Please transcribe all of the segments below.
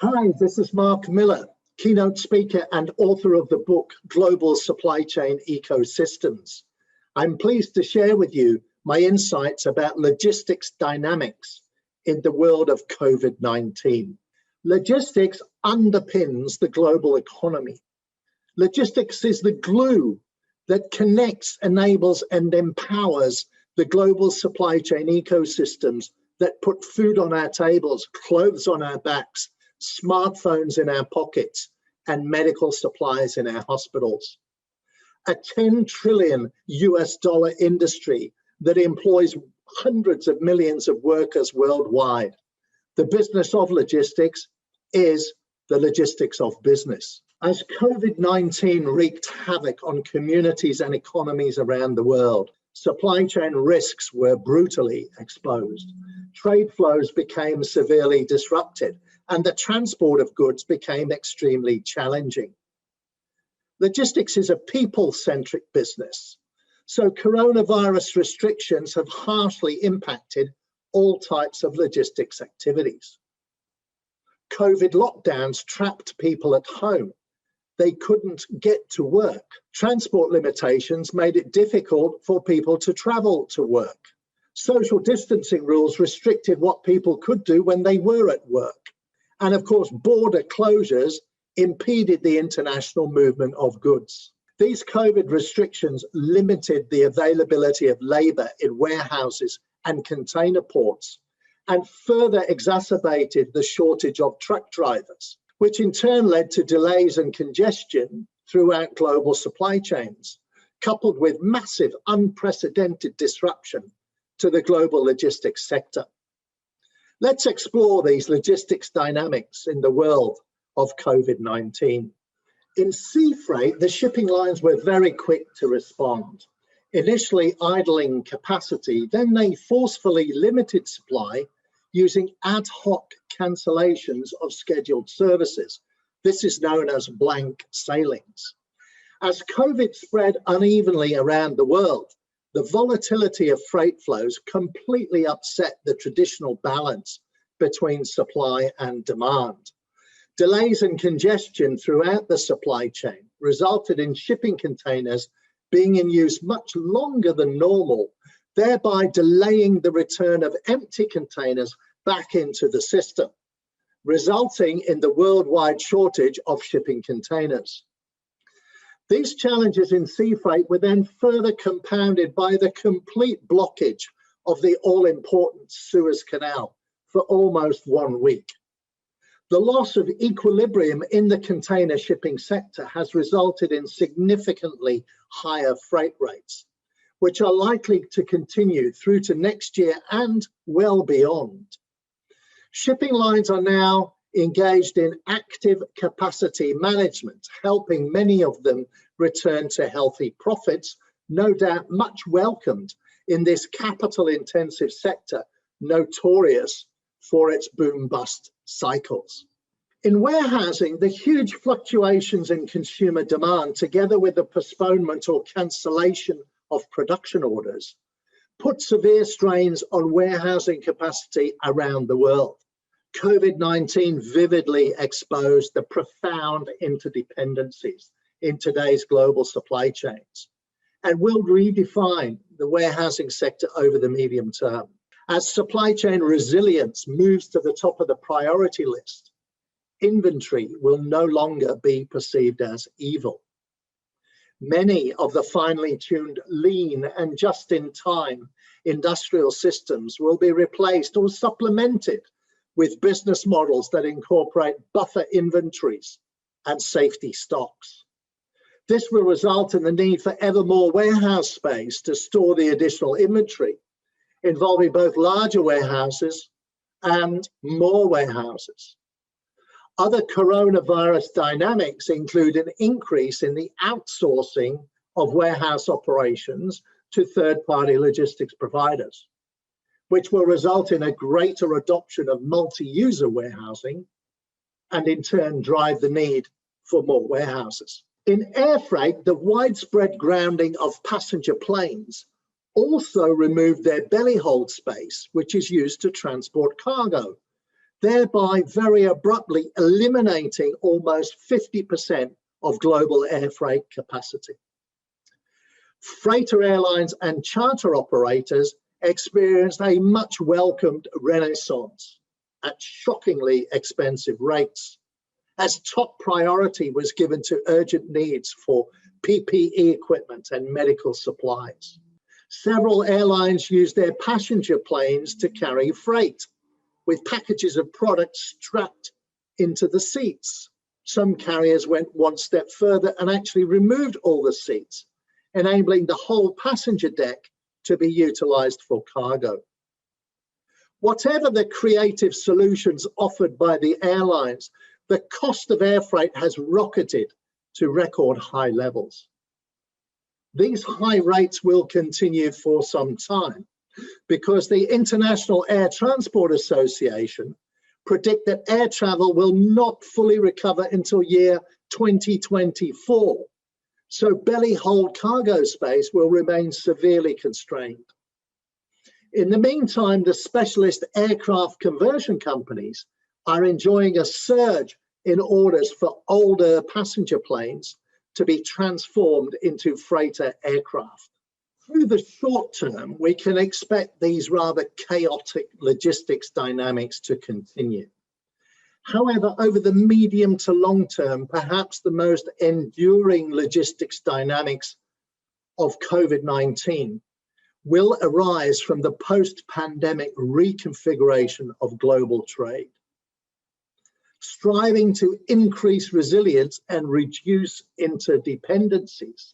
Hi, this is Mark Millar, keynote speaker and author of the book Global Supply Chain Ecosystems. I'm pleased to share with you my insights about logistics dynamics in the world of COVID-19. Logistics underpins the global economy. Logistics is the glue that connects, enables, and empowers the global supply chain ecosystems that put food on our tables, clothes on our backs, smartphones in our pockets, and medical supplies in our hospitals. A 10 trillion US dollar industry that employs hundreds of millions of workers worldwide. The business of logistics is the logistics of business. As COVID-19 wreaked havoc on communities and economies around the world, supply chain risks were brutally exposed. Trade flows became severely disrupted, and the transport of goods became extremely challenging. Logistics is a people-centric business, so coronavirus restrictions have harshly impacted all types of logistics activities. COVID lockdowns trapped people at home. They couldn't get to work. Transport limitations made it difficult for people to travel to work. Social distancing rules restricted what people could do when they were at work. And of course, border closures impeded the international movement of goods. These COVID restrictions limited the availability of labor in warehouses and container ports, and further exacerbated the shortage of truck drivers, which in turn led to delays and congestion throughout global supply chains, coupled with massive, unprecedented disruption to the global logistics sector. Let's explore these logistics dynamics in the world of COVID-19. In sea freight, the shipping lines were very quick to respond, initially idling capacity, then they forcefully limited supply using ad hoc cancellations of scheduled services. This is known as blank sailings. As COVID spread unevenly around the world, the volatility of freight flows completely upset the traditional balance between supply and demand. Delays and congestion throughout the supply chain resulted in shipping containers being in use much longer than normal, thereby delaying the return of empty containers back into the system, resulting in the worldwide shortage of shipping containers. These challenges in sea freight were then further compounded by the complete blockage of the all-important Suez Canal for almost 1 week. The loss of equilibrium in the container shipping sector has resulted in significantly higher freight rates, which are likely to continue through to next year and well beyond. Shipping lines are now engaged in active capacity management, helping many of them return to healthy profits, no doubt much welcomed in this capital-intensive sector, notorious for its boom-bust cycles. In warehousing, the huge fluctuations in consumer demand, together with the postponement or cancellation of production orders, put severe strains on warehousing capacity around the world. COVID-19 vividly exposed the profound interdependencies in today's global supply chains and will redefine the warehousing sector over the medium term. As supply chain resilience moves to the top of the priority list, inventory will no longer be perceived as evil. Many of the finely tuned lean and just-in-time industrial systems will be replaced or supplemented with business models that incorporate buffer inventories and safety stocks. This will result in the need for ever more warehouse space to store the additional inventory, involving both larger warehouses and more warehouses. Other coronavirus dynamics include an increase in the outsourcing of warehouse operations to third-party logistics providers, which will result in a greater adoption of multi-user warehousing and in turn drive the need for more warehouses. In air freight, the widespread grounding of passenger planes also removed their belly hold space, which is used to transport cargo. thereby very abruptly eliminating almost 50% of global air freight capacity. Freighter airlines and charter operators experienced a much welcomed renaissance at shockingly expensive rates, as top priority was given to urgent needs for PPE equipment and medical supplies. Several airlines used their passenger planes to carry freight, with packages of products strapped into the seats. Some carriers went one step further and actually removed all the seats, enabling the whole passenger deck to be utilized for cargo. Whatever the creative solutions offered by the airlines, the cost of air freight has rocketed to record high levels. These high rates will continue for some time because the International Air Transport Association predict that air travel will not fully recover until year 2024. So belly hold cargo space will remain severely constrained. In the meantime, the specialist aircraft conversion companies are enjoying a surge in orders for older passenger planes to be transformed into freighter aircraft. Through the short term, we can expect these rather chaotic logistics dynamics to continue. However, over the medium to long term, perhaps the most enduring logistics dynamics of COVID-19 will arise from the post-pandemic reconfiguration of global trade. Striving to increase resilience and reduce interdependencies,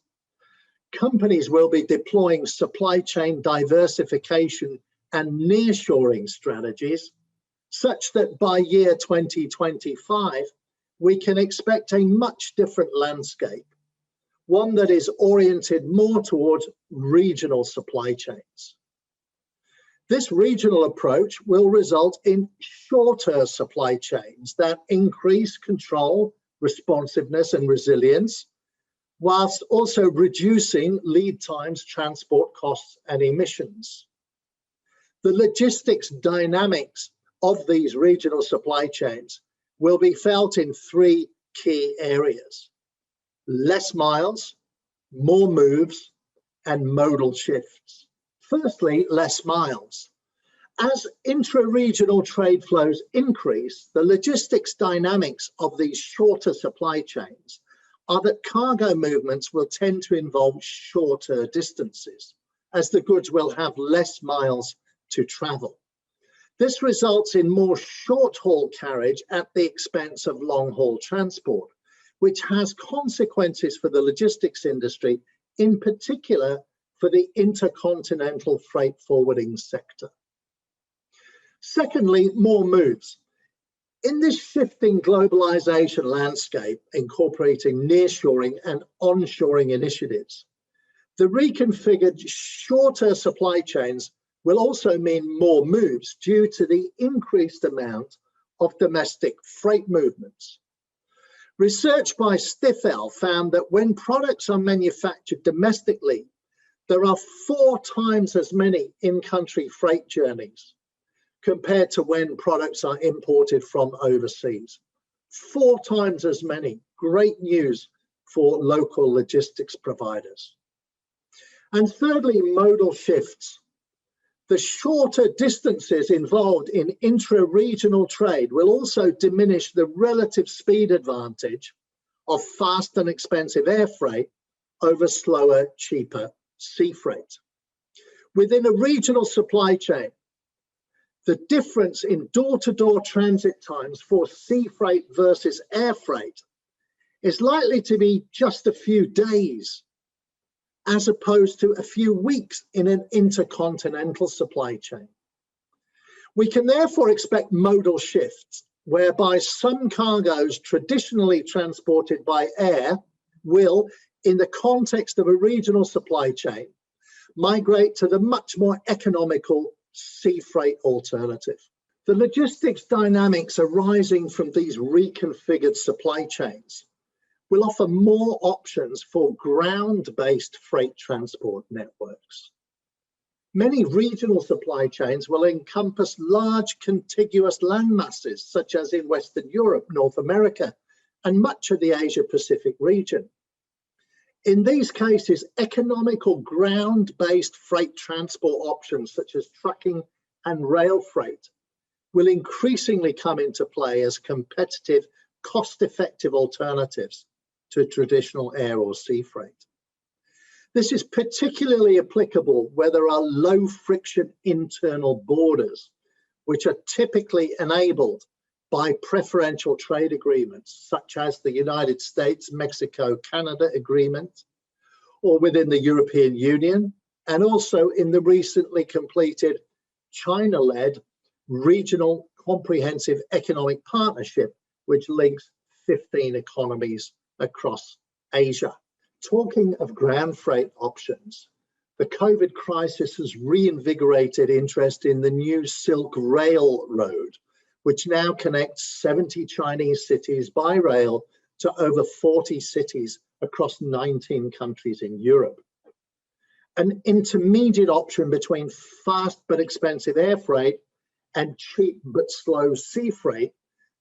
companies will be deploying supply chain diversification and nearshoring strategies, such that by year 2025, we can expect a much different landscape, one that is oriented more towards regional supply chains. This regional approach will result in shorter supply chains that increase control, responsiveness, and resilience, whilst also reducing lead times, transport costs, and emissions. The logistics dynamics of these regional supply chains will be felt in three key areas: less miles, more moves, and modal shifts. Firstly, less miles. As intra-regional trade flows increase, the logistics dynamics of these shorter supply chains are that cargo movements will tend to involve shorter distances, as the goods will have less miles to travel. This results in more short-haul carriage at the expense of long-haul transport, which has consequences for the logistics industry, in particular for the intercontinental freight forwarding sector. Secondly, more moves. In this shifting globalization landscape, incorporating nearshoring and onshoring initiatives, the reconfigured shorter supply chains will also mean more moves due to the increased amount of domestic freight movements. Research by Stifel found that when products are manufactured domestically, there are 4 times as many in-country freight journeys compared to when products are imported from overseas. 4 times as many. Great news for local logistics providers. And thirdly, modal shifts. The shorter distances involved in intra-regional trade will also diminish the relative speed advantage of fast and expensive air freight over slower, cheaper sea freight. Within a regional supply chain, the difference in door-to-door transit times for sea freight versus air freight is likely to be just a few days, as opposed to a few weeks in an intercontinental supply chain. We can therefore expect modal shifts, whereby some cargoes traditionally transported by air will, in the context of a regional supply chain, migrate to the much more economical sea freight alternative. The logistics dynamics arising from these reconfigured supply chains will offer more options for ground-based freight transport networks. Many regional supply chains will encompass large contiguous land masses, such as in Western Europe, North America, and much of the Asia-Pacific region. In these cases, economical ground-based freight transport options, such as trucking and rail freight, will increasingly come into play as competitive, cost-effective alternatives to traditional air or sea freight. This is particularly applicable where there are low friction internal borders, which are typically enabled by preferential trade agreements, such as the United States, Mexico, Canada agreement, or within the European Union, and also in the recently completed China-led Regional Comprehensive Economic Partnership, which links 15 economies across Asia. Talking of ground freight options, the COVID crisis has reinvigorated interest in the new Silk Railroad, which now connects 70 Chinese cities by rail to over 40 cities across 19 countries in Europe. An intermediate option between fast but expensive air freight and cheap but slow sea freight,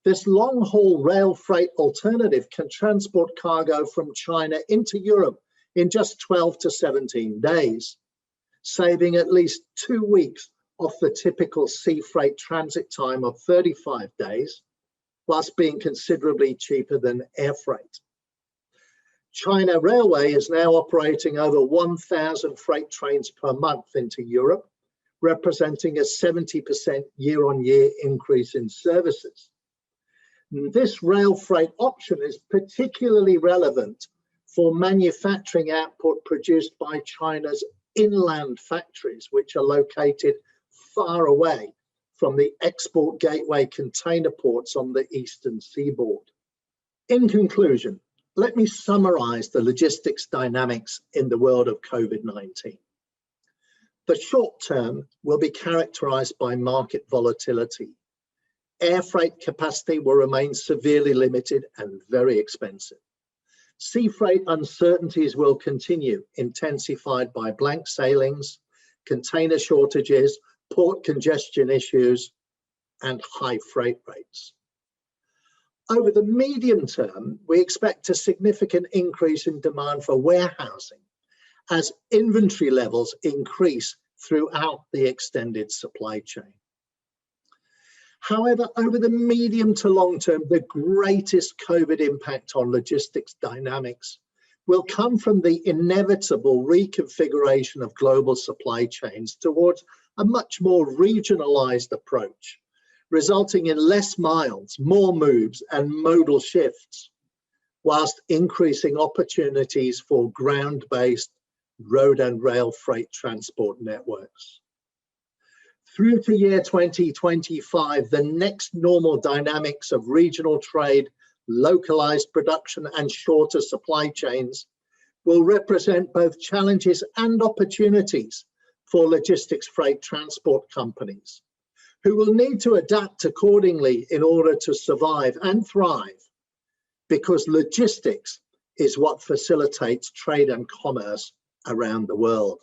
this long-haul rail freight alternative can transport cargo from China into Europe in just 12 to 17 days, saving at least 2 weeks off the typical sea freight transit time of 35 days, whilst being considerably cheaper than air freight. China Railway is now operating over 1,000 freight trains per month into Europe, representing a 70% year-on-year increase in services. This rail freight option is particularly relevant for manufacturing output produced by China's inland factories, which are located far away from the export gateway container ports on the eastern seaboard. In conclusion, let me summarize the logistics dynamics in the world of COVID-19. The short term will be characterized by market volatility. Air freight capacity will remain severely limited and very expensive. Sea freight uncertainties will continue, intensified by blank sailings, container shortages, port congestion issues, and high freight rates. Over the medium term, we expect a significant increase in demand for warehousing as inventory levels increase throughout the extended supply chain. However, over the medium to long term, the greatest COVID impact on logistics dynamics will come from the inevitable reconfiguration of global supply chains towards a much more regionalized approach, resulting in less miles, more moves, and modal shifts, whilst increasing opportunities for ground-based road and rail freight transport networks. Through to year 2025, the next normal dynamics of regional trade, localized production, and shorter supply chains will represent both challenges and opportunities for logistics freight transport companies, who will need to adapt accordingly in order to survive and thrive, because logistics is what facilitates trade and commerce around the world.